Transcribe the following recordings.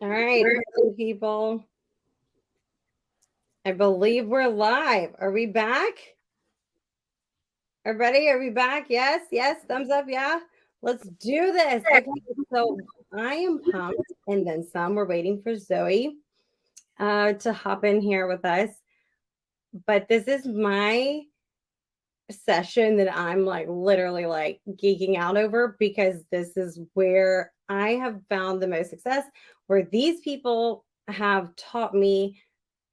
All right, hello, people. I believe we're live. Are we back? Everybody, are we back? Yes, yes, thumbs up, yeah. Let's do this. Okay, so I am pumped, and then some. We're waiting for Zoe to hop in here with us. But this is my session that I'm like literally like geeking out over because this is where I have found the most success, where these people have taught me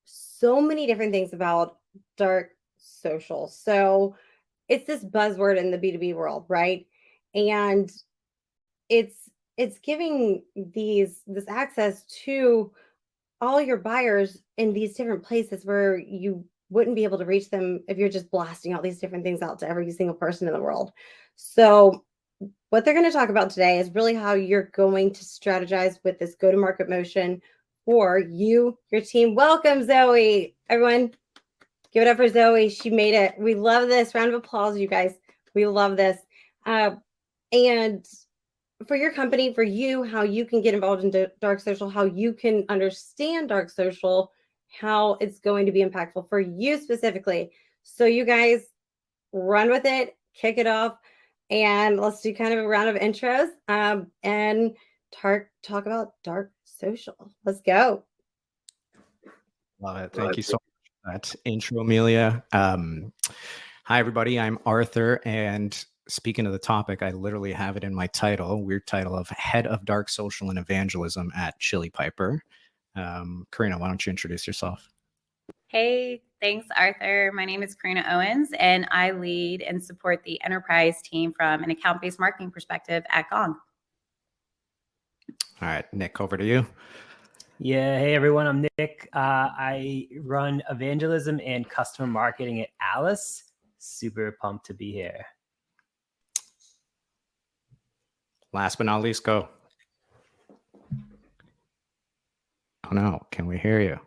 so many different things about dark social. So it's this buzzword in the B2B world, right? And it's giving this access to all your buyers in these different places where you wouldn't be able to reach them if you're just blasting all these different things out to every single person in the world. So what they're going to talk about today is really how you're going to strategize with this go-to-market motion for you, your team. Welcome, Zoe. Everyone, give it up for Zoe. She made it. We love this. Round of applause, you guys. We love this. And for your company, for you, how you can get involved in dark social, how you can understand dark social, how it's going to be impactful for you specifically. So you guys run with it, kick it off, and let's do kind of a round of intros and talk about dark social. Let's go. Love it. Thank you so much for that intro, Amelia. Hi, everybody. I'm Arthur. And speaking of the topic, I literally have it in my title, weird title of Head of Dark Social and Evangelism at Chili Piper. Karina, why don't you introduce yourself? Hey, thanks, Arthur. My name is Karina Owens, and I lead and support the enterprise team from an account-based marketing perspective at Gong. All right, Nick, over to you. Yeah, hey everyone, I'm Nick. I run evangelism and customer marketing at Alice. Super pumped to be here. Last but not least, go. Oh no, can we hear you?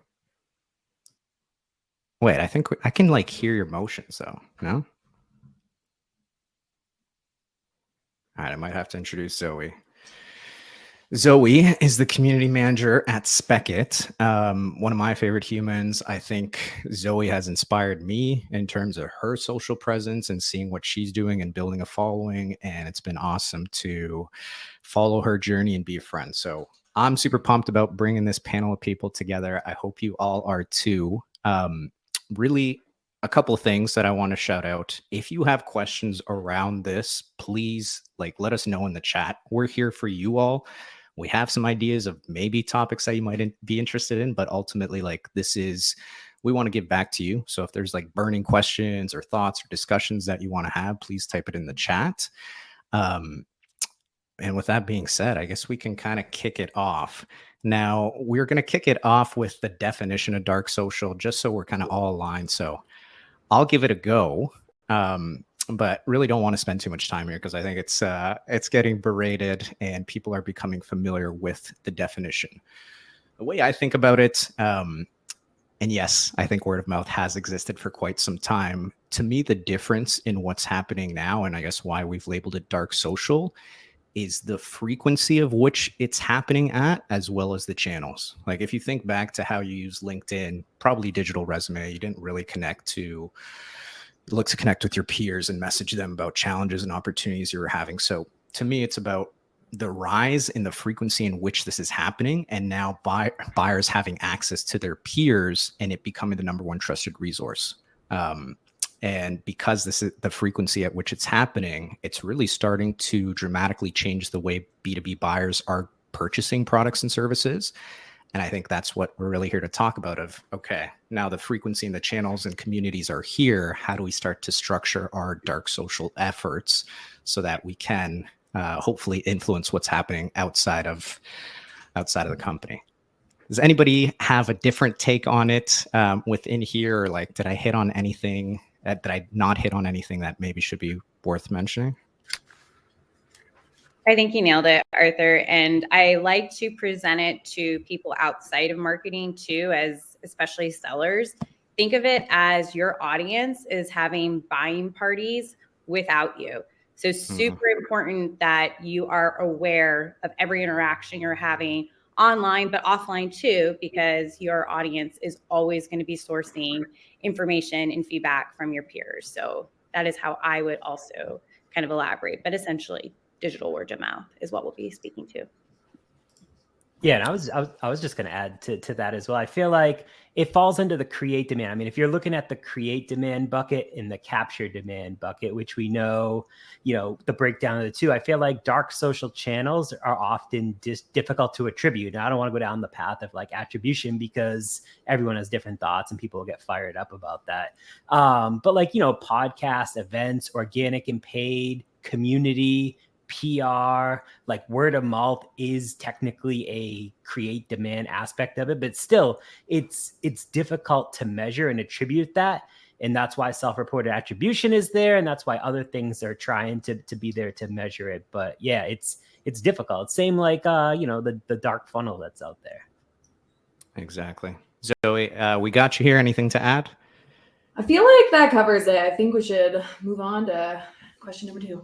Wait, I think I can like hear your motions though, no? All right, I might have to introduce Zoe. Zoe is the community manager at Speckit. One of my favorite humans. I think Zoe has inspired me in terms of her social presence and seeing what she's doing and building a following. And it's been awesome to follow her journey and be a friend. So I'm super pumped about bringing this panel of people together. I hope you all are too. Really, a couple of things that I want to shout out. If you have questions around this, please let us know in the chat. We're here for you all. We have some ideas of maybe topics that you might be interested in, but ultimately we want to give back to you. So if there's burning questions or thoughts or discussions that you want to have, please type it in the chat. And with that being said, I guess we can kind of kick it off. Now, we're going to kick it off with the definition of dark social, just so we're kind of all aligned. So I'll give it a go, but really don't want to spend too much time here because I think it's getting berated and people are becoming familiar with the definition. The way I think about it, and yes, I think word of mouth has existed for quite some time. To me, the difference in what's happening now, and I guess why we've labeled it dark social, is the frequency of which it's happening at, as well as the channels. Like if you think back to how you use LinkedIn, probably digital resume, you didn't really look to connect with your peers and message them about challenges and opportunities you were having. So to me, it's about the rise in the frequency in which this is happening, and now buyers having access to their peers and it becoming the number one trusted resource. And because this is the frequency at which it's happening, it's really starting to dramatically change the way B2B buyers are purchasing products and services. And I think that's what we're really here to talk about okay, now the frequency and the channels and communities are here. How do we start to structure our dark social efforts so that we can hopefully influence what's happening outside of the company? Does anybody have a different take on it within here? Or did I hit on anything? Did I not hit on anything that maybe should be worth mentioning? I think you nailed it, Arthur. And I like to present it to people outside of marketing too, as especially sellers. Think of it as your audience is having buying parties without you. So super important that you are aware of every interaction you're having online, but offline too, because your audience is always going to be sourcing information and feedback from your peers. So that is how I would also kind of elaborate, but essentially digital word of mouth is what we'll be speaking to. Yeah, and I was just going to add to that as well. I feel like it falls into the create demand. I mean, if you're looking at the create demand bucket and the capture demand bucket, which we know, the breakdown of the two, I feel like dark social channels are often difficult to attribute. And I don't want to go down the path of like attribution because everyone has different thoughts and people will get fired up about that. But like, podcasts, events, organic and paid, community, PR, like word of mouth is technically a create demand aspect of it, but still it's difficult to measure and attribute that. And that's why self-reported attribution is there. And that's why other things are trying to be there to measure it. But yeah, it's difficult. Same like, the dark funnel that's out there. Exactly. Zoe, we got you here. Anything to add? I feel like that covers it. I think we should move on to question number 2.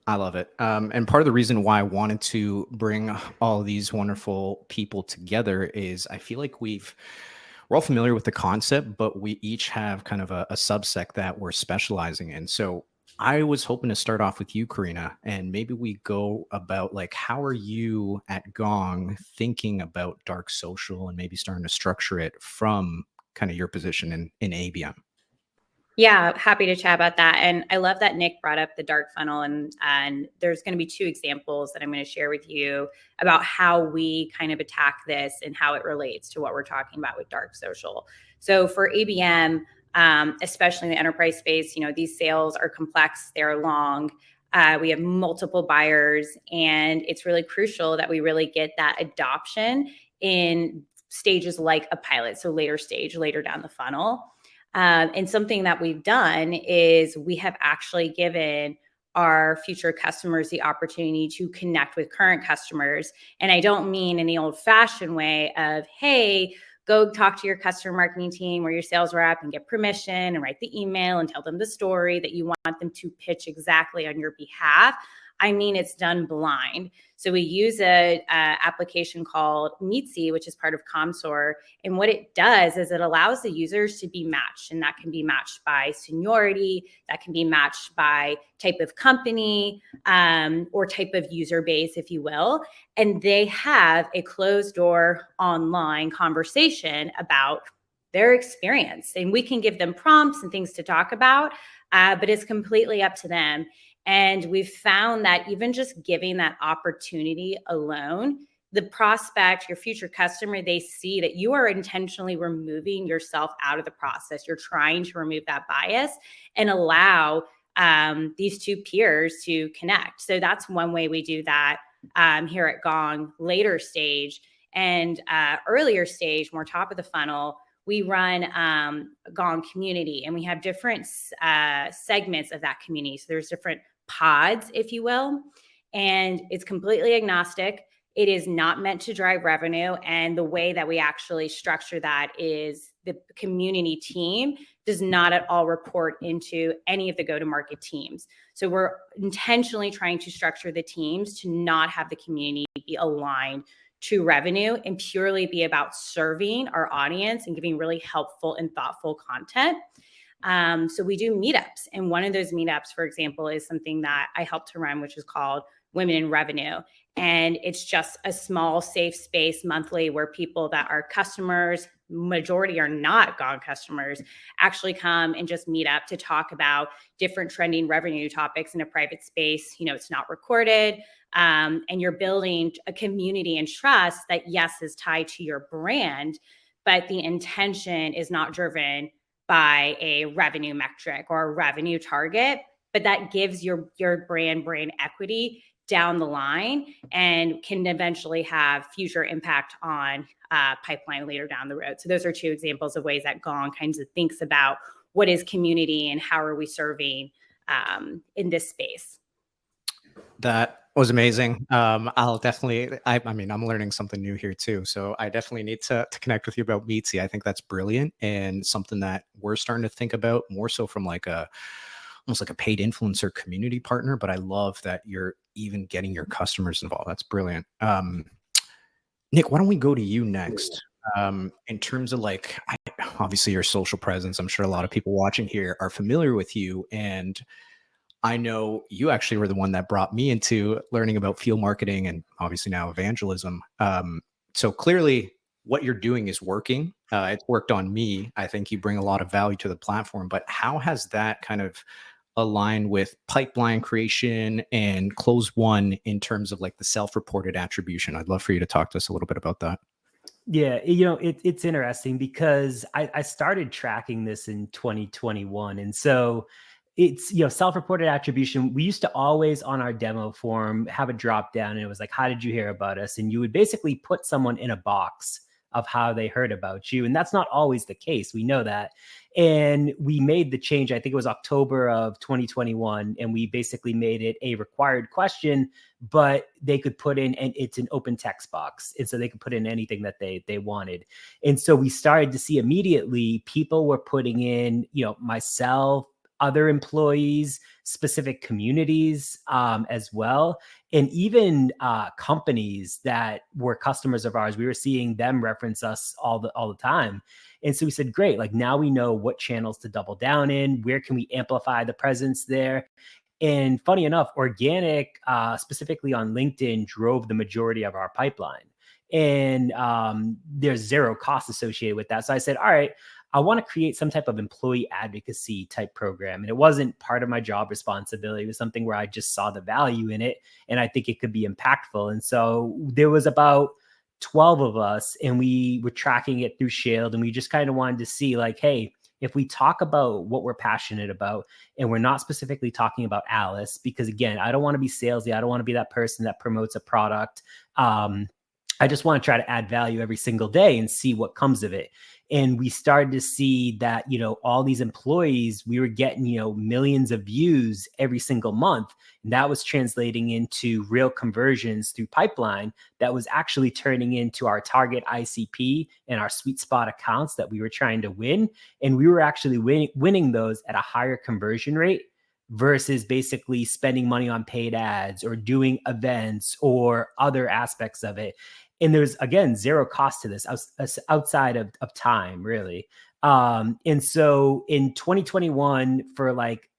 I love it. And part of the reason why I wanted to bring all of these wonderful people together is I feel like we're all familiar with the concept, but we each have kind of a subsect that we're specializing in. So I was hoping to start off with you, Karina, and maybe we go about like, how are you at Gong thinking about dark social and maybe starting to structure it from kind of your position in ABM? Yeah, happy to chat about that. And I love that Nick brought up the dark funnel. And there's going to be 2 examples that I'm going to share with you about how we kind of attack this and how it relates to what we're talking about with dark social. So for ABM, especially in the enterprise space, these sales are complex, they're long. We have multiple buyers, and it's really crucial that we really get that adoption in stages like a pilot. So later down the funnel. And something that we've done is we have actually given our future customers the opportunity to connect with current customers. And I don't mean in the old fashioned way of, hey, go talk to your customer marketing team or your sales rep and get permission and write the email and tell them the story that you want them to pitch exactly on your behalf. I mean, it's done blind. So we use a application called Meetsy, which is part of Comsor. And what it does is it allows the users to be matched. And that can be matched by seniority, that can be matched by type of company, or type of user base, if you will. And they have a closed door online conversation about their experience. And we can give them prompts and things to talk about, but it's completely up to them. And we've found that even just giving that opportunity alone, the prospect, your future customer, they see that you are intentionally removing yourself out of the process. You're trying to remove that bias and allow these 2 peers to connect. So that's one way we do that here at Gong. Later stage and earlier stage, more top of the funnel, we run Gong community, and we have different segments of that community. So there's different pods, if you will, and it's completely agnostic. It is not meant to drive revenue. And the way that we actually structure that is the community team does not at all report into any of the go-to-market teams. So we're intentionally trying to structure the teams to not have the community be aligned to revenue and purely be about serving our audience and giving really helpful and thoughtful content. So we do meetups. And one of those meetups, for example, is something that I helped to run, which is called Women in Revenue. And it's just a small, safe space monthly where people that are customers, majority are not Gong customers, actually come and just meet up to talk about different trending revenue topics in a private space. It's not recorded. And you're building a community and trust that, yes, is tied to your brand, but the intention is not driven by a revenue metric or a revenue target, but that gives your brand equity down the line and can eventually have future impact on pipeline later down the road. So those are 2 examples of ways that Gong kind of thinks about what is community and how are we serving in this space. That was amazing. I'll definitely, I mean, I'm learning something new here too. So I definitely need to connect with you about Meetsy. I think that's brilliant and something that we're starting to think about more so from like almost like a paid influencer community partner. But I love that you're even getting your customers involved. That's brilliant. Nick, why don't we go to you next? In terms of like, obviously your social presence, I'm sure a lot of people watching here are familiar with you. And I know you actually were the one that brought me into learning about field marketing and obviously now evangelism. So clearly what you're doing is working. It's worked on me. I think you bring a lot of value to the platform, but how has that kind of aligned with pipeline creation and close one in terms of like the self-reported attribution? I'd love for you to talk to us a little bit about that. Yeah, it's interesting because I started tracking this in 2021. And so it's, self-reported attribution. We used to always on our demo form have a drop down and it was like, how did you hear about us? And you would basically put someone in a box of how they heard about you. And that's not always the case. We know that. And we made the change, I think it was October of 2021. And we basically made it a required question, but they could put in, and it's an open text box. And so they could put in anything that they wanted. And so we started to see immediately people were putting in, myself, other employees, specific communities as well. And even companies that were customers of ours, we were seeing them reference us all the time. And so we said, great, like now we know what channels to double down in, where can we amplify the presence there. And funny enough, organic, specifically on LinkedIn, drove the majority of our pipeline. And there's zero cost associated with that. So I said, all right, I want to create some type of employee advocacy type program. And it wasn't part of my job responsibility. It was something where I just saw the value in it. And I think it could be impactful. And so there was about 12 of us and we were tracking it through Shield. And we just kind of wanted to see like, hey, if we talk about what we're passionate about and we're not specifically talking about Alice, because again, I don't want to be salesy. I don't want to be that person that promotes a product. I just want to try to add value every single day and see what comes of it. And we started to see that, all these employees, we were getting, millions of views every single month. And that was translating into real conversions through pipeline that was actually turning into our target ICP and our sweet spot accounts that we were trying to win. And we were actually winning those at a higher conversion rate versus basically spending money on paid ads or doing events or other aspects of it. And there's, again, zero cost to this outside of time, really. And so in 2021, for like,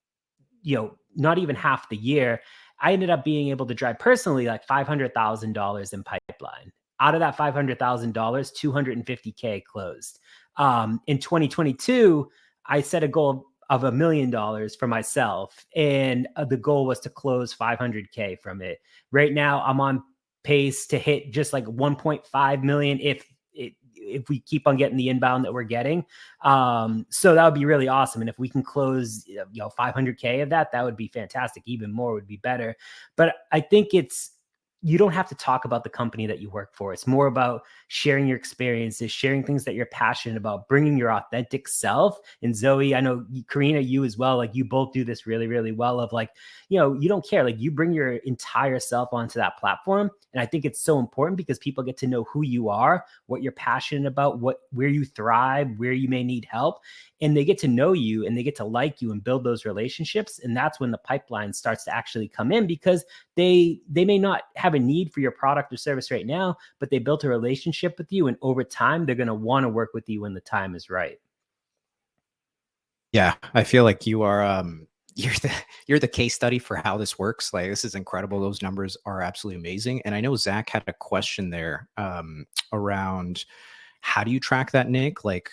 not even half the year, I ended up being able to drive personally like $500,000 in pipeline. Out of that $500,000, $250K closed. In 2022, I set a goal of $1 million for myself. And the goal was to close 500K from it. Right now, I'm on pace to hit just like 1.5 million if we keep on getting the inbound that we're getting. So that would be really awesome. And if we can close 500K of that would be fantastic. Even more would be better. But I think you don't have to talk about the company that you work for. It's more about sharing your experiences, sharing things that you're passionate about, bringing your authentic self. And Zoe, I know Karina, you as well, like you both do this really, really well of like, you don't care, like you bring your entire self onto that platform. And I think it's so important because people get to know who you are, what you're passionate about, where you thrive, where you may need help. And they get to know you and they get to like you and build those relationships. And that's when the pipeline starts to actually come in because they may not have a need for your product or service right now, but they built a relationship with you. And over time, they're going to want to work with you when the time is right. Yeah, I feel like you are you're the case study for how this works. Like this is incredible. Those numbers are absolutely amazing. And I know Zach had a question there around how do you track that, Nick? Like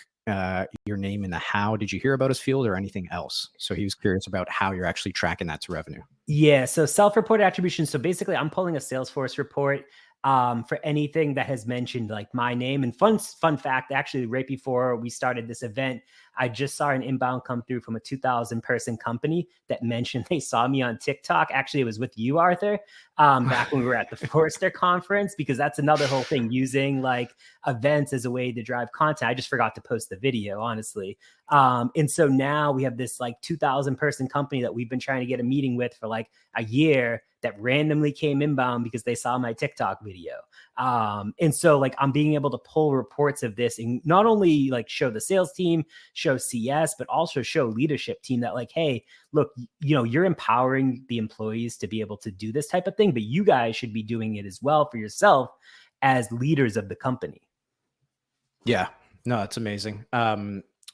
your name and the how. Did you hear about his field or anything else? So he was curious about how you're actually tracking that to revenue. Yeah, so self-reported attribution. So basically, I'm pulling a Salesforce report for anything that has mentioned like my name. And fun fact, actually, right before we started this event, I just saw an inbound come through from a 2,000 person company that mentioned they saw me on TikTok. Actually, it was with you, Arthur, back when we were at the Forrester conference, because that's another whole thing, using like events as a way to drive content. I just forgot to post the video, honestly. And so now we have this like 2,000 person company that we've been trying to get a meeting with for like a year that randomly came inbound because they saw my TikTok video. And so like I'm being able to pull reports of this and not only like show the sales team, show CS, but also show leadership team that like, hey, look, you're empowering the employees to be able to do this type of thing, but you guys should be doing it as well for yourself as leaders of the company. Yeah, no, that's amazing.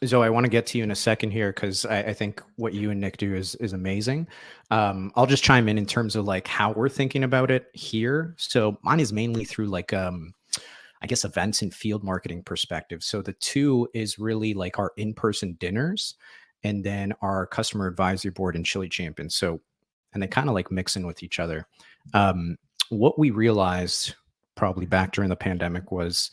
Zoe, I want to get to you in a second here because I think what you and Nick do is amazing. I'll just chime in terms of like how we're thinking about it here. So mine is mainly through like I guess events and field marketing perspective. So the two is really like our in-person dinners and then our customer advisory board and chili champions. So, and they kind of like mix in with each other. What we realized probably back during the pandemic was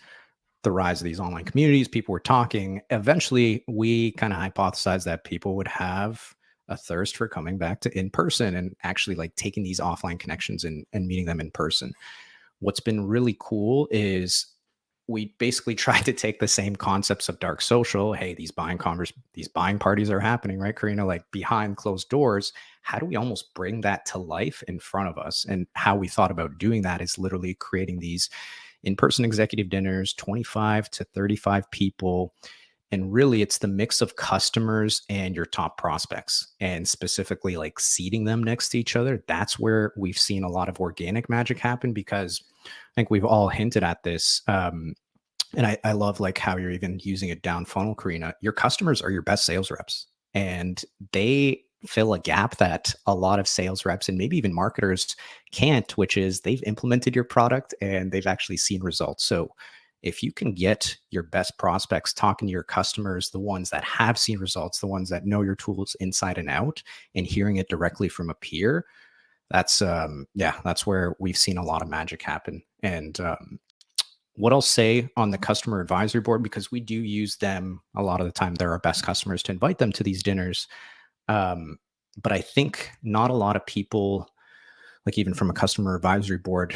the rise of these online communities. People were talking. Eventually, we kind of hypothesized that people would have a thirst for coming back to in person and actually like taking these offline connections and meeting them in person. What's been really cool is we basically tried to take the same concepts of dark social. Hey, these buying parties are happening, right, Karina? Like behind closed doors. How do we almost bring that to life in front of us? And how we thought about doing that is literally creating these in-person executive dinners, 25 to 35 people. And really it's the mix of customers and your top prospects, and specifically like seating them next to each other. That's where we've seen a lot of organic magic happen, because I think we've all hinted at this. And I love like how you're even using it down funnel, Karina. Your customers are your best sales reps, and they fill a gap that a lot of sales reps and maybe even marketers can't, which is they've implemented your product and they've actually seen results. So if you can get your best prospects talking to your customers, the ones that have seen results, the ones that know your tools inside and out, and hearing it directly from a peer, that's that's where we've seen a lot of magic happen. And what I'll say on the customer advisory board, because we do use them a lot of the time, they're our best customers, to invite them to these dinners. But I think not a lot of people, like even from a customer advisory board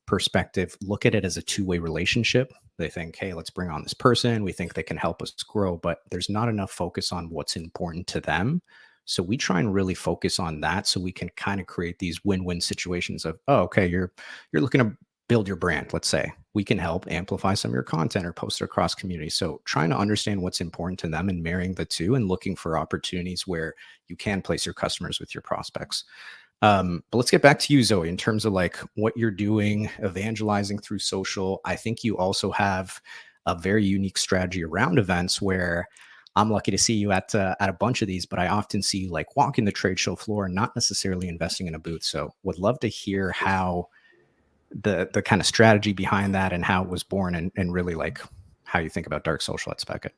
perspective, look at it as a two-way relationship. They think, hey, let's bring on this person. We think they can help us grow, but there's not enough focus on what's important to them. So we try and really focus on that, so we can kind of create these win-win situations of, oh, okay, you're looking to build your brand. Let's say we can help amplify some of your content or post it across communities. So trying to understand what's important to them and marrying the two and looking for opportunities where you can place your customers with your prospects. But let's get back to you, Zoe, in terms of like what you're doing, evangelizing through social. I think you also have a very unique strategy around events, where I'm lucky to see you at a bunch of these, but I often see you like walking the trade show floor and not necessarily investing in a booth. So would love to hear how the kind of strategy behind that and how it was born, and really like how you think about dark social at Speckit.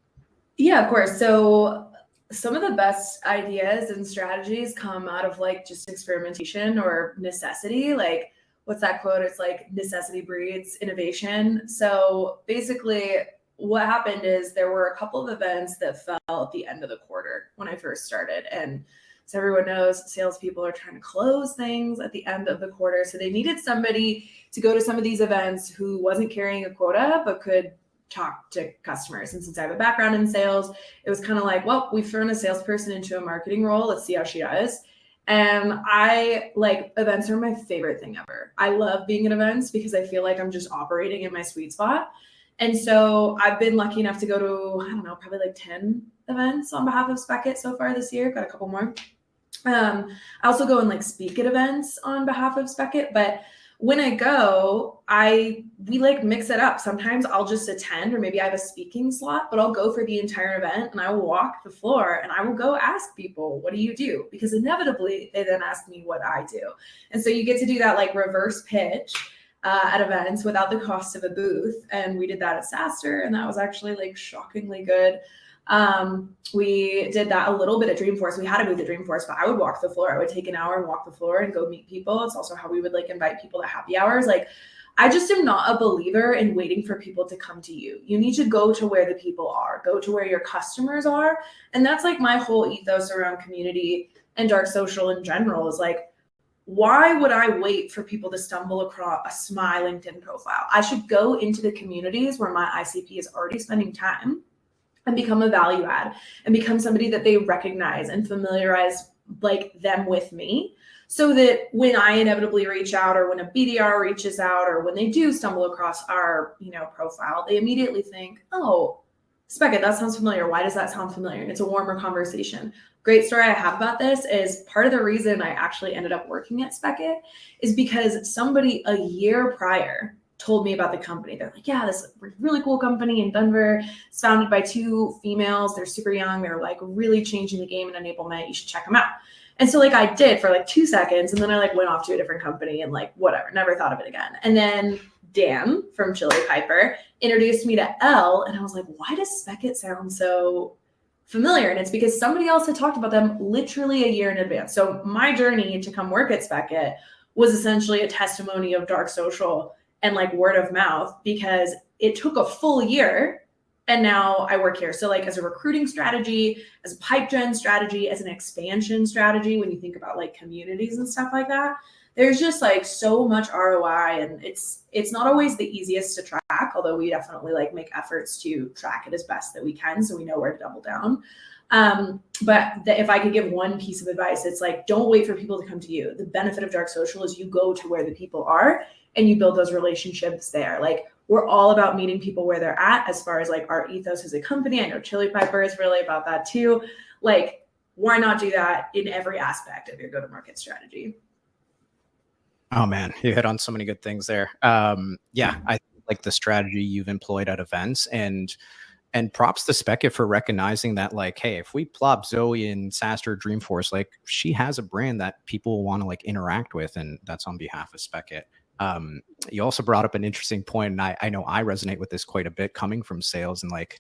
Yeah, of course. So some of the best ideas and strategies come out of like just experimentation or necessity. Like, what's that quote? It's like necessity breeds innovation. So basically what happened is there were a couple of events that fell at the end of the quarter when I first started. And so everyone knows salespeople are trying to close things at the end of the quarter. So they needed somebody to go to some of these events who wasn't carrying a quota, but could talk to customers. And since I have a background in sales, it was kind of like, well, we've thrown a salesperson into a marketing role. Let's see how she does. And I like, events are my favorite thing ever. I love being at events because I feel like I'm just operating in my sweet spot. And so I've been lucky enough to go to, I don't know, probably like 10 events on behalf of Speckit so far this year. Got a couple more. I also go and like speak at events on behalf of Speckit, but when I go, we like mix it up. Sometimes I'll just attend, or maybe I have a speaking slot, but I'll go for the entire event and I will walk the floor and I will go ask people, what do you do? Because inevitably they then ask me what I do. And so you get to do that like reverse pitch at events without the cost of a booth. And we did that at SaaStr, and that was actually like shockingly good. We did that a little bit at Dreamforce. We had a booth at Dreamforce, but I would walk the floor. I would take an hour and walk the floor and go meet people. It's also how we would like invite people to happy hours. Like, I just am not a believer in waiting for people to come to you. You need to go to where the people are, go to where your customers are. And that's like my whole ethos around community and dark social in general is like, why would I wait for people to stumble across my LinkedIn profile? I should go into the communities where my ICP is already spending time and become a value add and become somebody that they recognize and familiarize like them with me, so that when I inevitably reach out, or when a BDR reaches out, or when they do stumble across our, profile, they immediately think, oh, Speckit, that sounds familiar. Why does that sound familiar? And it's a warmer conversation. Great story I have about this is part of the reason I actually ended up working at Speckit is because somebody a year prior told me about the company. They're like, yeah, this really cool company in Denver. It's founded by 2 females. They're super young. They're like really changing the game in enablement. You should check them out. And so like I did for like 2 seconds, and then I like went off to a different company and like whatever, never thought of it again. And then Dan from Chili Piper introduced me to Elle, and I was like, why does Speckit sound so familiar? And it's because somebody else had talked about them literally a year in advance. So my journey to come work at Speckit was essentially a testimony of dark social and like word of mouth, because it took a full year and now I work here. So like as a recruiting strategy, as a pipe gen strategy, as an expansion strategy, when you think about like communities and stuff like that, there's just like so much ROI, and it's not always the easiest to track, although we definitely like make efforts to track it as best that we can so we know where to double down. But if I could give one piece of advice, it's like, don't wait for people to come to you. The benefit of dark social is you go to where the people are and you build those relationships there. Like we're all about meeting people where they're at as far as like our ethos as a company. I know Chili Piper is really about that too. Like, why not do that in every aspect of your go-to-market strategy? Oh man, you hit on so many good things there. Yeah, I like the strategy you've employed at events, and props to Speckit for recognizing that, like, hey, if we plop Zoe in SaaStr Dreamforce, like she has a brand that people want to like interact with, and that's on behalf of Speckit. You also brought up an interesting point, and I know I resonate with this quite a bit coming from sales, and like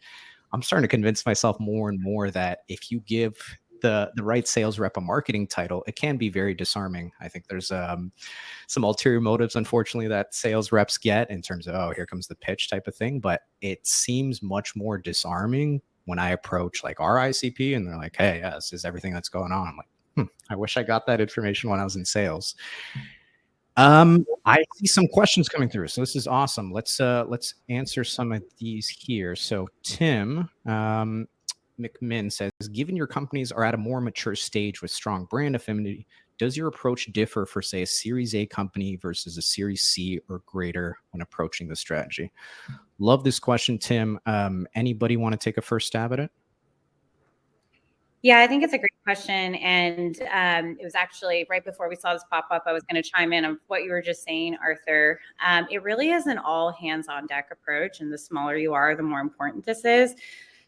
I'm starting to convince myself more and more that if you give the right sales rep a marketing title, it can be very disarming. I think there's some ulterior motives, unfortunately, that sales reps get in terms of, oh, here comes the pitch type of thing. But it seems much more disarming when I approach like our ICP and they're like, hey, yeah, this is everything that's going on. I'm like, I wish I got that information when I was in sales. I see some questions coming through, so this is awesome. Let's answer some of these here. So Tim McMinn says, given your companies are at a more mature stage with strong brand affinity, does your approach differ for, say, a Series A company versus a Series C or greater when approaching the strategy? Love this question, Tim. Anybody want to take a first stab at it? Yeah, I think it's a great question. And it was actually right before we saw this pop up, I was going to chime in on what you were just saying, Arthur. It really is an all hands on deck approach. And the smaller you are, the more important this is.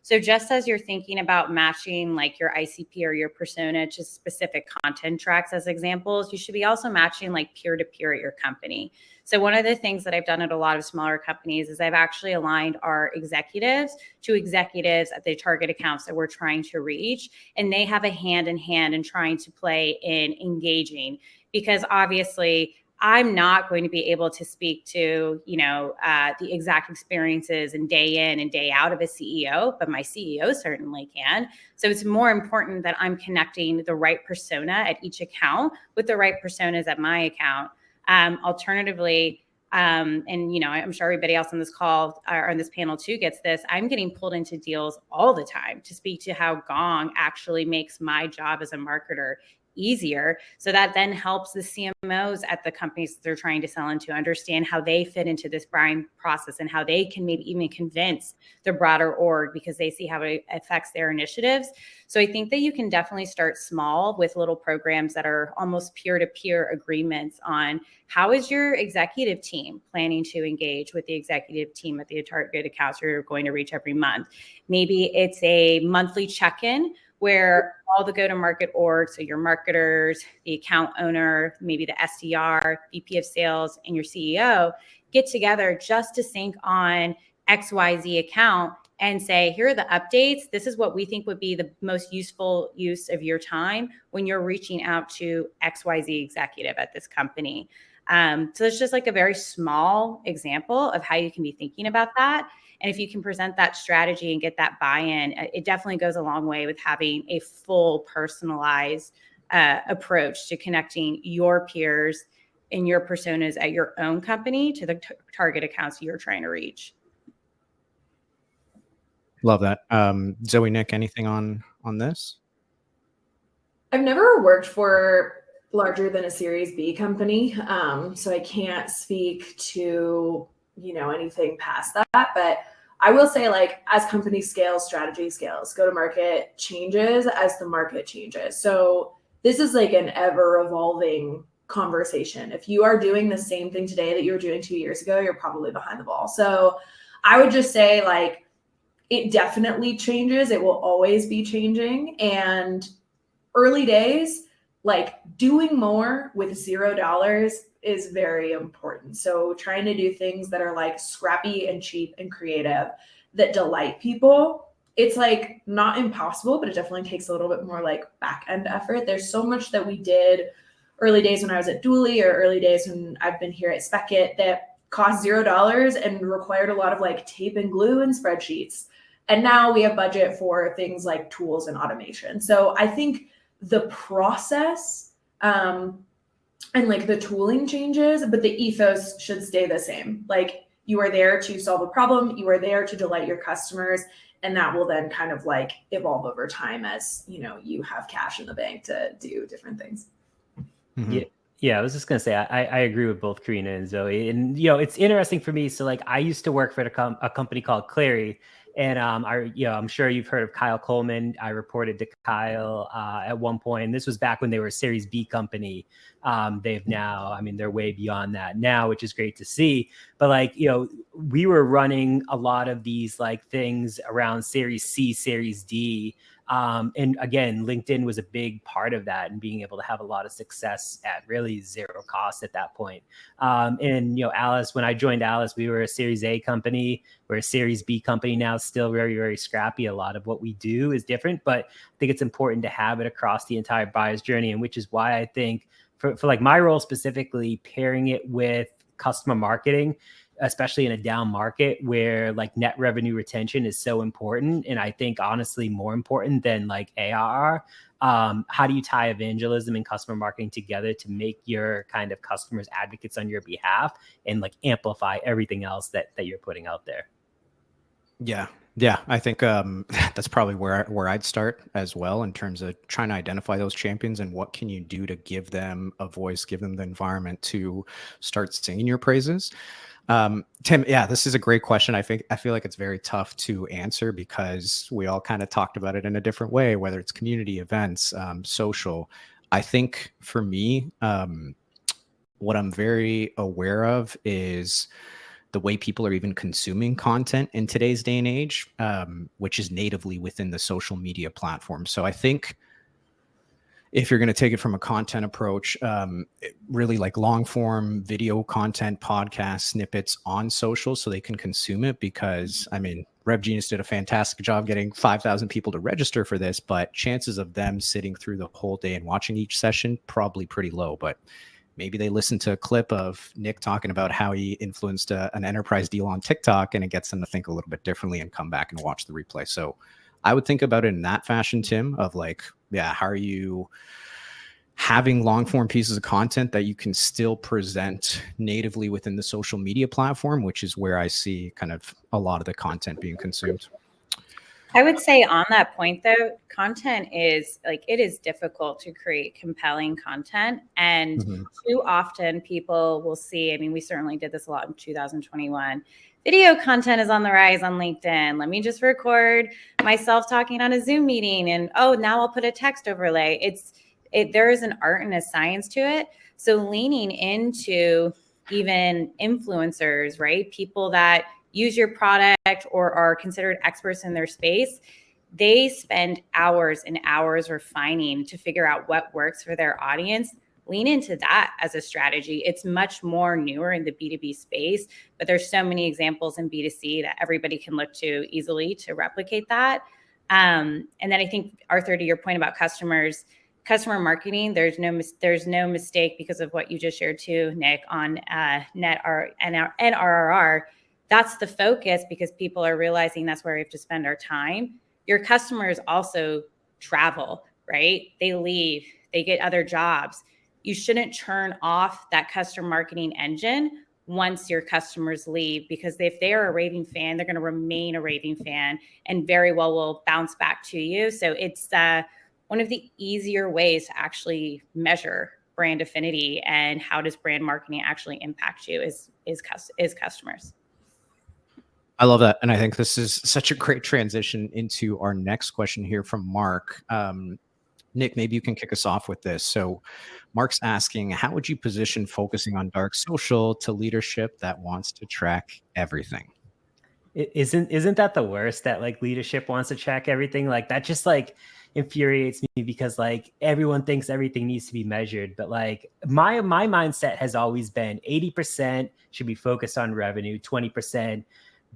So just as you're thinking about matching like your ICP or your persona to specific content tracks as examples, you should be also matching like peer to peer at your company. So one of the things that I've done at a lot of smaller companies is I've actually aligned our executives to executives at the target accounts that we're trying to reach. And they have a hand in hand in trying to play in engaging, because obviously I'm not going to be able to speak to, the exact experiences and day in and day out of a CEO, but my CEO certainly can. So it's more important that I'm connecting the right persona at each account with the right personas at my account. Alternatively, I'm sure everybody else on this call or on this panel too gets this, I'm getting pulled into deals all the time to speak to how Gong actually makes my job as a marketer easier. So that then helps the CMOs at the companies that they're trying to sell into understand how they fit into this buying process and how they can maybe even convince the broader org because they see how it affects their initiatives. So I think that you can definitely start small with little programs that are almost peer-to-peer agreements on how is your executive team planning to engage with the executive team at the target accounts you're going to reach every month. Maybe it's a monthly check-in where all the go-to-market orgs, so your marketers, the account owner, maybe the SDR, VP of sales, and your CEO get together just to sync on XYZ account and say, here are the updates. This is what we think would be the most useful use of your time when you're reaching out to XYZ executive at this company. So it's just like a very small example of how you can be thinking about that. And if you can present that strategy and get that buy-in, it definitely goes a long way with having a full personalized approach to connecting your peers and your personas at your own company to the target accounts you're trying to reach. Love that. Zoe, Nick, anything on this? I've never worked for larger than a Series B company, so I can't speak to anything past that. But I will say, like, as companies scale, strategy scales, go to market changes as the market changes. So this is like an ever evolving conversation. If you are doing the same thing today that you were doing 2 years ago, you're probably behind the ball. So I would just say, like, it definitely changes. It will always be changing. And early days, like, doing more with $0 is very important. So trying to do things that are like scrappy and cheap and creative that delight people. It's like not impossible, but it definitely takes a little bit more like back end effort. There's so much that we did early days when I was at Dooley, or early days when I've been here at Speckit, that cost $0 and required a lot of like tape and glue and spreadsheets. And now we have budget for things like tools and automation. So I think the process and like the tooling changes, but the ethos should stay the same. Like, you are there to solve a problem, you are there to delight your customers, and that will then kind of like evolve over time as, you know, you have cash in the bank to do different things. Mm-hmm. Yeah, I was just gonna say I agree with both Karina and Zoe, and you know, it's interesting for me. So like, I used to work for a company called Clary, and I'm sure you've heard of Kyle Coleman. I reported to Kyle at one point, and this was back when they were a Series B company. They've now, I mean, they're way beyond that now, which is great to see. But like, you know, we were running a lot of these like things around Series C, Series D. And again, LinkedIn was a big part of that, and being able to have a lot of success at really zero cost at that point. And, you know, Alice, when I joined Alice, we were a Series A company. We're a Series B company now, still very, very scrappy. A lot of what we do is different, but I think it's important to have it across the entire buyer's journey. And which is why I think for like my role specifically, pairing it with customer marketing, especially in a down market where like net revenue retention is so important. And I think honestly more important than like ARR. How do you tie evangelism and customer marketing together to make your kind of customers advocates on your behalf and like amplify everything else that you're putting out there? Yeah, I think that's probably where I'd start as well, in terms of trying to identify those champions and what can you do to give them a voice, give them the environment to start singing your praises. Tim, yeah, this is a great question. I feel like it's very tough to answer because we all kind of talked about it in a different way, whether it's community events, social. I think for me, what I'm very aware of is the way people are even consuming content in today's day and age, which is natively within the social media platform. So I think if you're going to take it from a content approach, really like long form video content, podcast snippets on social so they can consume it, because I mean, RevGenius did a fantastic job getting 5,000 people to register for this, but chances of them sitting through the whole day and watching each session, probably pretty low. But maybe they listen to a clip of Nick talking about how he influenced an enterprise deal on TikTok, and it gets them to think a little bit differently and come back and watch the replay. So I would think about it in that fashion, Tim, of like, yeah, how are you having long form pieces of content that you can still present natively within the social media platform, which is where I see kind of a lot of the content being consumed. I would say on that point, though, content is like, it is difficult to create compelling content. And too often people will see, I mean, we certainly did this a lot in 2021. Video content is on the rise on LinkedIn. Let me just record myself talking on a Zoom meeting. And now I'll put a text overlay. There is an art and a science to it. So leaning into even influencers, right? People that use your product or are considered experts in their space, they spend hours and hours refining to figure out what works for their audience. Lean into that as a strategy. It's much more newer in the B2B space, but there's so many examples in B2C that everybody can look to easily to replicate that. And then I think, Arthur, to your point about customer marketing, there's no mistake because of what you just shared too, Nick, on net NRR. That's the focus, because people are realizing that's where we have to spend our time. Your customers also travel, right? They leave, they get other jobs. You shouldn't turn off that customer marketing engine once your customers leave, because if they are a raving fan, they're going to remain a raving fan and very well will bounce back to you. So it's one of the easier ways to actually measure brand affinity and how does brand marketing actually impact you is customers. I love that. And I think this is such a great transition into our next question here from Mark. Nick, maybe you can kick us off with this. So Mark's asking, how would you position focusing on dark social to leadership that wants to track everything? Isn't that the worst, that like leadership wants to track everything? Like that just like infuriates me, because like everyone thinks everything needs to be measured. But like my mindset has always been 80% should be focused on revenue, 20%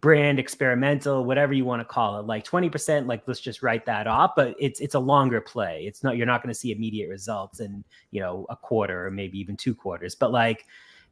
brand, experimental, whatever you want to call it. Like 20%, like let's just write that off. But it's a longer play. It's not, you're not going to see immediate results in, you know, a quarter or maybe even 2 quarters. But like,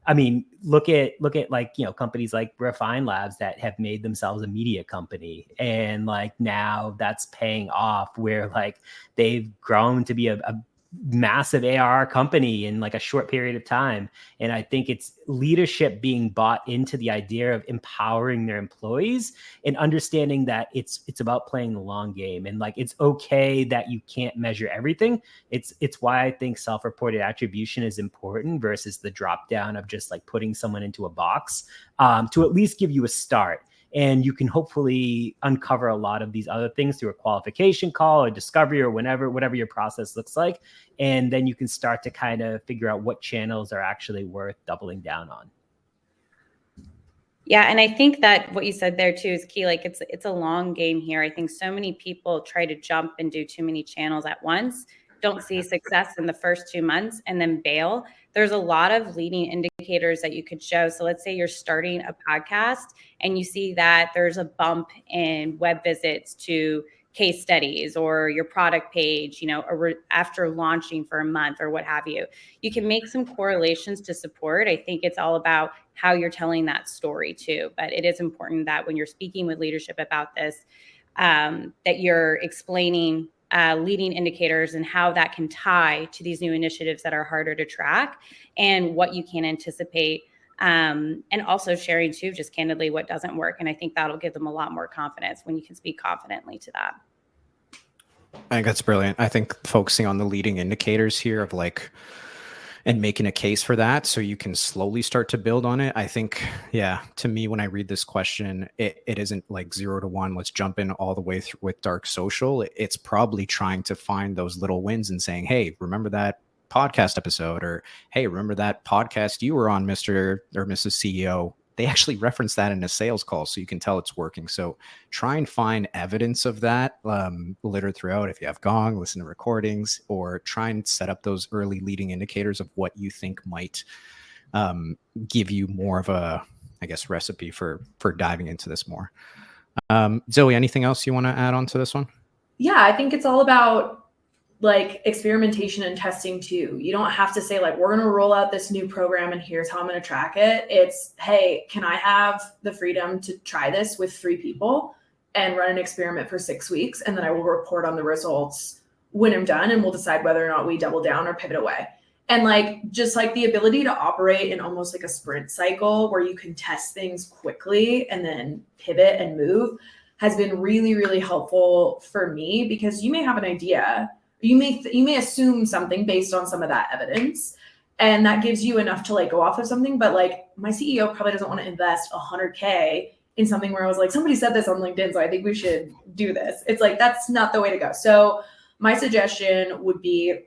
I mean, look at like, you know, companies like Refine Labs that have made themselves a media company, and like now that's paying off, where like they've grown to be a massive ARR company in like a short period of time. And I think it's leadership being bought into the idea of empowering their employees and understanding that it's about playing the long game, and like it's okay that you can't measure everything. It's why I think self-reported attribution is important versus the drop down of just like putting someone into a box, to at least give you a start. And you can hopefully uncover a lot of these other things through a qualification call or discovery or whatever your process looks like. And then you can start to kind of figure out what channels are actually worth doubling down on. Yeah, and I think that what you said there too is key. Like it's a long game here. I think so many people try to jump and do too many channels at once, don't see success in the first 2 months, and then bail. There's a lot of leading indicators that you could show. So let's say you're starting a podcast and you see that there's a bump in web visits to case studies or your product page, you know, after launching for a month or what have you. You can make some correlations to support. I think it's all about how you're telling that story too. But it is important that when you're speaking with leadership about this, that you're explaining leading indicators and how that can tie to these new initiatives that are harder to track and what you can anticipate. And also sharing too, just candidly, what doesn't work. And I think that'll give them a lot more confidence when you can speak confidently to that. I think that's brilliant. I think focusing on the leading indicators here of like, and making a case for that so you can slowly start to build on it. I think, yeah, to me, when I read this question, it isn't like 0 to 1. Let's jump in all the way through with dark social. It's probably trying to find those little wins and saying, hey, remember that podcast episode? Or, hey, remember that podcast you were on, Mr. or Mrs. CEO? They actually reference that in a sales call, so you can tell it's working. So try and find evidence of that littered throughout. If you have Gong, listen to recordings, or try and set up those early leading indicators of what you think might give you more of a, I guess, recipe for diving into this more. Zoe, anything else you want to add on to this one? Yeah, I think it's all about like experimentation and testing too. You don't have to say like, we're going to roll out this new program and here's how I'm going to track it. It's, hey, can I have the freedom to try this with 3 people and run an experiment for 6 weeks? And then I will report on the results when I'm done, and we'll decide whether or not we double down or pivot away. And like, just like the ability to operate in almost like a sprint cycle where you can test things quickly and then pivot and move has been really, really helpful for me, because you may have an idea. You may assume something based on some of that evidence, and that gives you enough to like go off of something. But like, my CEO probably doesn't want to invest $100K in something where I was like, somebody said this on LinkedIn, so I think we should do this. It's like, that's not the way to go. So my suggestion would be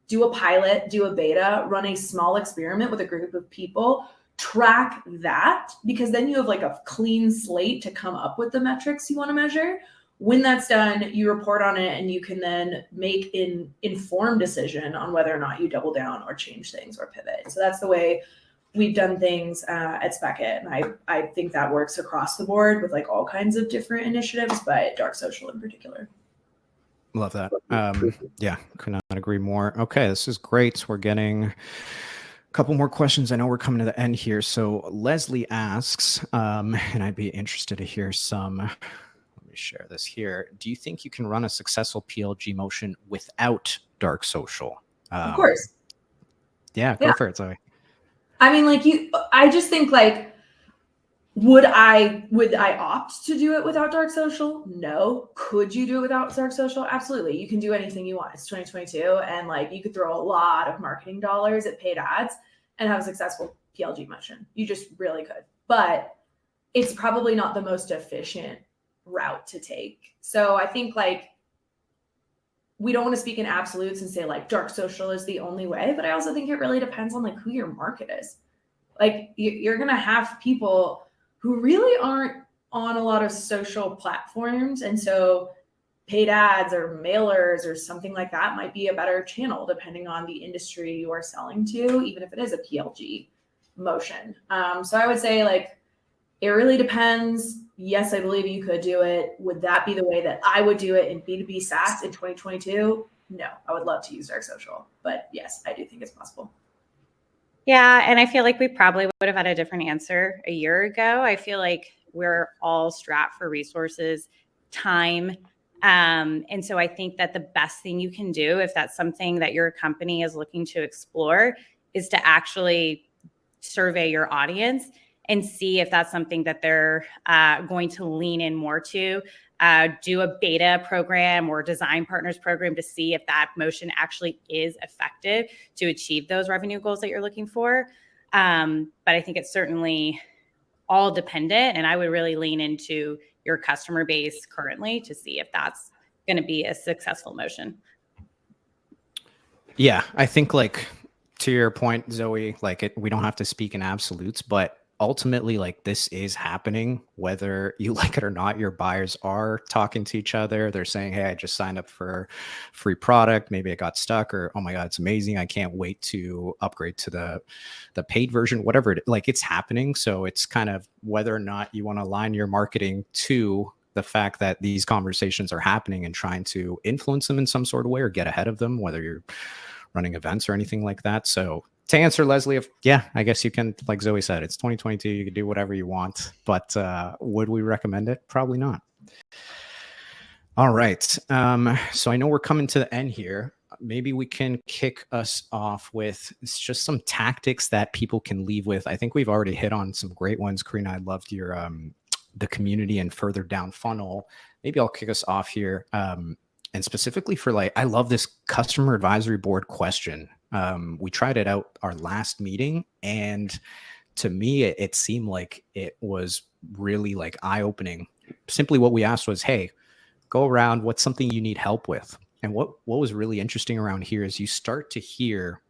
do a pilot, do a beta, run a small experiment with a group of people, track that, because then you have like a clean slate to come up with the metrics you want to measure. When that's done, you report on it, and you can then make an informed decision on whether or not you double down or change things or pivot. So that's the way we've done things at Speckit. And I think that works across the board with like all kinds of different initiatives, but dark social in particular. Love that. Yeah, could not agree more. Okay, this is great. We're getting a couple more questions. I know we're coming to the end here. So Leslie asks, and I'd be interested to hear some. Share this here. Do you think you can run a successful PLG motion without dark social? Of course. Yeah, go for it, Zoe. I mean, like I just think like, would I opt to do it without dark social? No. Could you do it without dark social? Absolutely. You can do anything you want. It's 2022, and like you could throw a lot of marketing dollars at paid ads and have a successful PLG motion. You just really could. But it's probably not the most efficient route to take. So I think like we don't want to speak in absolutes and say like dark social is the only way, but I also think it really depends on like who your market is. Like you're going to have people who really aren't on a lot of social platforms. And so paid ads or mailers or something like that might be a better channel depending on the industry you are selling to, even if it is a PLG motion. So I would say like, it really depends. Yes, I believe you could do it. Would that be the way that I would do it in B2B SaaS in 2022? No, I would love to use dark social, but yes, I do think it's possible. Yeah, and I feel like we probably would have had a different answer a year ago. I feel like we're all strapped for resources, time. And so I think that the best thing you can do, if that's something that your company is looking to explore, is to actually survey your audience and see if that's something that they're going to lean in more to. Do a beta program or design partners program to see if that motion actually is effective to achieve those revenue goals that you're looking for. But I think it's certainly all dependent, and I would really lean into your customer base currently to see if that's going to be a successful motion. Yeah, I think like to your point, Zoe, like we don't have to speak in absolutes, but ultimately like this is happening whether you like it or not. Your buyers are talking to each other. They're saying, hey, I just signed up for free product, maybe it got stuck, or oh my god, it's amazing, I can't wait to upgrade to the paid version, whatever like it's happening. So it's kind of whether or not you want to align your marketing to the fact that these conversations are happening and trying to influence them in some sort of way or get ahead of them, whether you're running events or anything like that. So to answer Leslie, I guess you can, like Zoe said, it's 2022, you can do whatever you want, but would we recommend it? Probably not. All right. So I know we're coming to the end here. Maybe we can kick us off with just some tactics that people can leave with. I think we've already hit on some great ones. Karina, I loved your the community and further down funnel. Maybe I'll kick us off here. And specifically for like, I love this customer advisory board question. We tried it out our last meeting, and to me, it seemed like it was really like eye-opening. Simply what we asked was, hey, go around, what's something you need help with? And what was really interesting around here is you start to hear,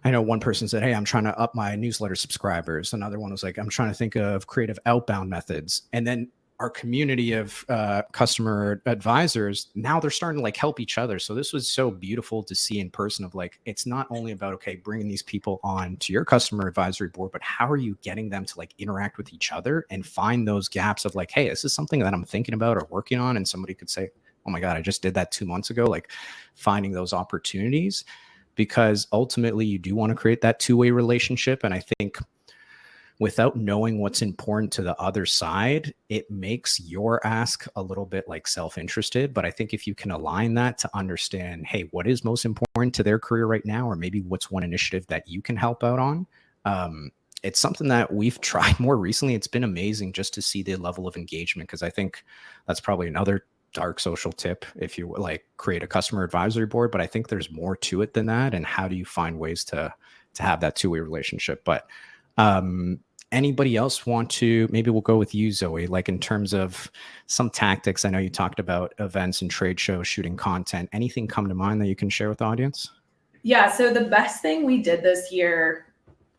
I know one person said, hey, I'm trying to up my newsletter subscribers. Another one was like, I'm trying to think of creative outbound methods. And then our community of customer advisors, now they're starting to like help each other. So this was so beautiful to see in person of like, it's not only about, okay, bringing these people on to your customer advisory board, but how are you getting them to like interact with each other and find those gaps of like, hey, this is something that I'm thinking about or working on. And somebody could say, oh my God, I just did that 2 months ago. Like finding those opportunities, because ultimately you do want to create that two-way relationship. And I think without knowing what's important to the other side, it makes your ask a little bit like self-interested. But I think if you can align that to understand, hey, what is most important to their career right now, or maybe what's one initiative that you can help out on, it's something that we've tried more recently. It's been amazing just to see the level of engagement, because I think that's probably another dark social tip if you like create a customer advisory board. But I think there's more to it than that. And how do you find ways to have that two-way relationship? But anybody else want to, maybe we'll go with you, Zoe, like in terms of some tactics. I know you talked about events and trade shows, shooting content. Anything come to mind that you can share with the audience? Yeah. So the best thing we did this year,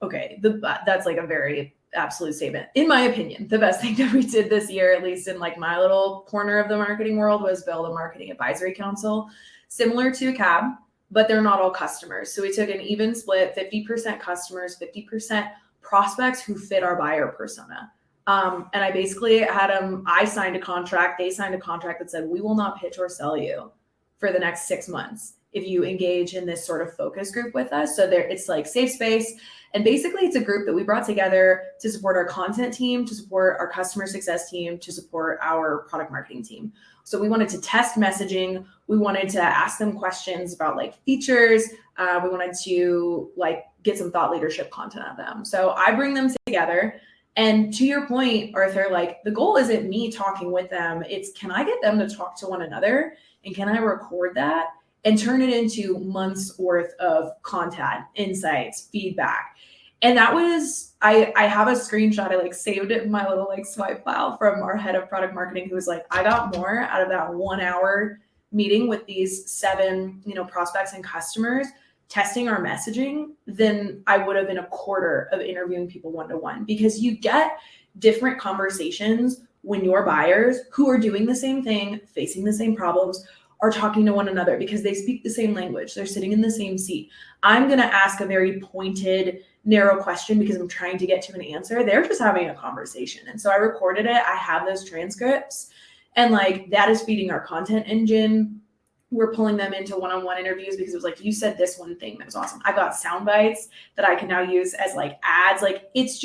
that's like a very absolute statement. In my opinion, the best thing that we did this year, at least in like my little corner of the marketing world, was build a marketing advisory council similar to a CAB, but they're not all customers. So we took an even split, 50% customers, 50% prospects who fit our buyer persona. And I basically had them, I signed a contract, they signed a contract that said, we will not pitch or sell you for the next 6 months if you engage in this sort of focus group with us. So there, it's like safe space. And basically it's a group that we brought together to support our content team, to support our customer success team, to support our product marketing team. So we wanted to test messaging. We wanted to ask them questions about like features. We wanted to like get some thought leadership content of them. So I bring them together. And to your point, Arthur, like the goal isn't me talking with them. It's, can I get them to talk to one another? And can I record that and turn it into months worth of content, insights, feedback? And that was, I have a screenshot. I like saved it in my little like swipe file from our head of product marketing, who was like, I got more out of that 1 hour meeting with these 7, prospects and customers, testing our messaging than I would have in a quarter of interviewing people one-to-one, because you get different conversations when your buyers who are doing the same thing, facing the same problems, are talking to one another because they speak the same language. They're sitting in the same seat. I'm going to ask a very pointed, narrow question because I'm trying to get to an answer. They're just having a conversation. And so I recorded it. I have those transcripts, and like that is feeding our content engine. We're pulling them into one-on-one interviews because it was like, you said this one thing that was awesome. I've got sound bites that I can now use as like ads. Like it's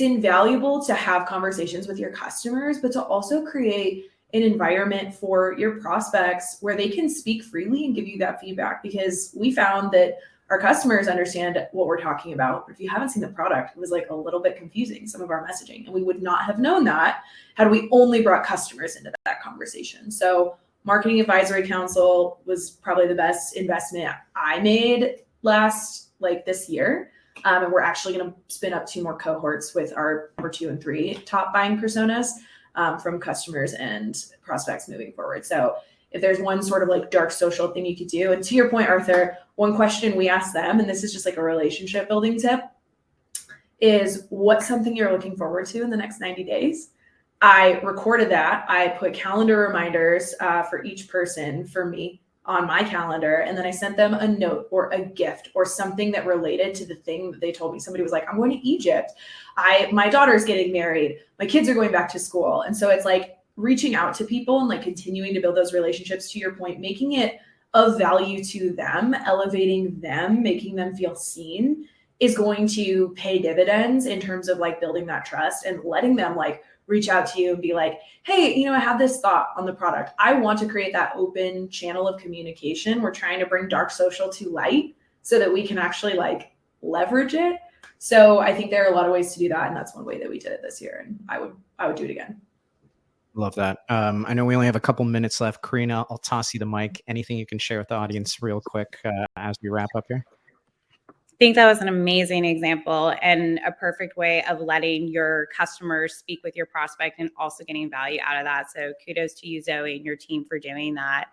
invaluable to have conversations with your customers, but to also create an environment for your prospects where they can speak freely and give you that feedback, because we found that our customers understand what we're talking about. But if you haven't seen the product, it was like a little bit confusing, some of our messaging, and we would not have known that had we only brought customers into that conversation. So Marketing Advisory Council was probably the best investment I made this year. And we're actually going to spin up 2 more cohorts with our number 2 and 3 top buying personas from customers and prospects moving forward. So if there's one sort of like dark social thing you could do, and to your point, Arthur, one question we asked them, and this is just like a relationship building tip, is what's something you're looking forward to in the next 90 days? I recorded that. I put calendar reminders for each person for me on my calendar. And then I sent them a note or a gift or something that related to the thing that they told me. Somebody was like, I'm going to Egypt. My daughter's getting married. My kids are going back to school. And so it's like reaching out to people and like continuing to build those relationships, to your point, making it of value to them, elevating them, making them feel seen is going to pay dividends in terms of like building that trust and letting them like reach out to you and be like, hey, I have this thought on the product. I want to create that open channel of communication. We're trying to bring dark social to light so that we can actually like leverage it. So I think there are a lot of ways to do that. And that's one way that we did it this year. And I would do it again. Love that. I know we only have a couple minutes left. Karina, I'll toss you the mic. Anything you can share with the audience real quick as we wrap up here? I think that was an amazing example and a perfect way of letting your customers speak with your prospect and also getting value out of that. So kudos to you, Zoe, and your team for doing that.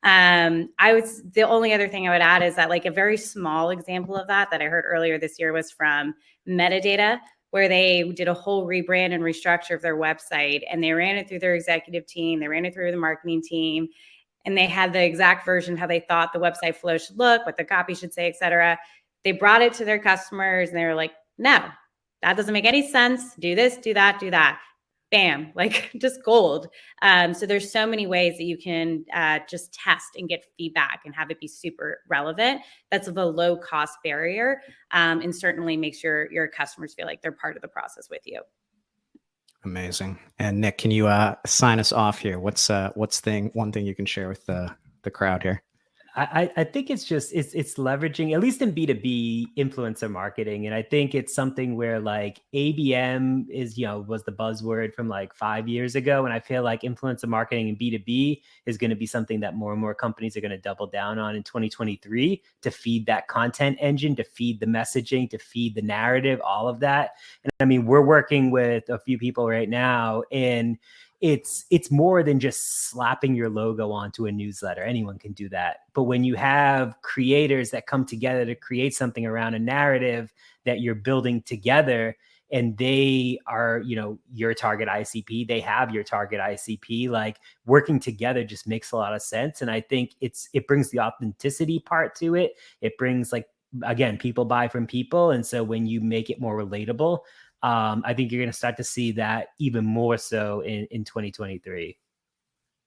The only other thing I would add is that like a very small example of that I heard earlier this year was from Metadata, where they did a whole rebrand and restructure of their website, and they ran it through their executive team. They ran it through the marketing team, and they had the exact version, how they thought the website flow should look, what the copy should say, et cetera. They brought it to their customers and they were like, no, that doesn't make any sense. Do this, do that, do that. Bam, like just gold. So there's so many ways that you can just test and get feedback and have it be super relevant. That's of a low cost barrier, and certainly makes your customers feel like they're part of the process with you. Amazing. And Nick, can you sign us off here? What's one thing you can share with the crowd here? I think it's leveraging, at least in B2B, influencer marketing. And I think it's something where like ABM was the buzzword from like 5 years ago. And I feel like influencer marketing in B2B is going to be something that more and more companies are going to double down on in 2023 to feed that content engine, to feed the messaging, to feed the narrative, all of that. And I mean, we're working with a few people right now, and it's more than just slapping your logo onto a newsletter. Anyone can do that. But when you have creators that come together to create something around a narrative that you're building together, and they are, your target ICP, they have your target ICP, like working together just makes a lot of sense. And I think it brings the authenticity part to it. It brings like, again, people buy from people. And so when you make it more relatable, I think you're going to start to see that even more so in 2023.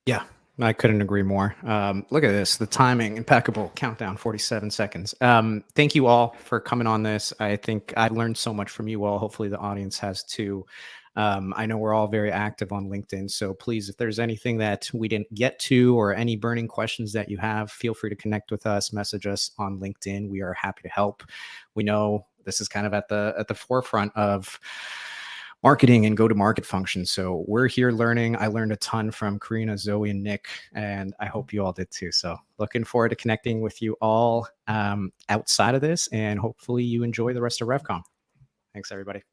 Yeah, I couldn't agree more. Look at this. The timing, impeccable. Countdown, 47 seconds. Thank you all for coming on this. I think I learned so much from you all. Hopefully the audience has too. I know we're all very active on LinkedIn. So please, if there's anything that we didn't get to or any burning questions that you have, feel free to connect with us, message us on LinkedIn. We are happy to help. We know this is kind of at the forefront of marketing and go-to-market functions. So we're here learning. I learned a ton from Karina, Zoe, and Nick, and I hope you all did too. So looking forward to connecting with you all outside of this, and hopefully you enjoy the rest of RevCon. Thanks, everybody.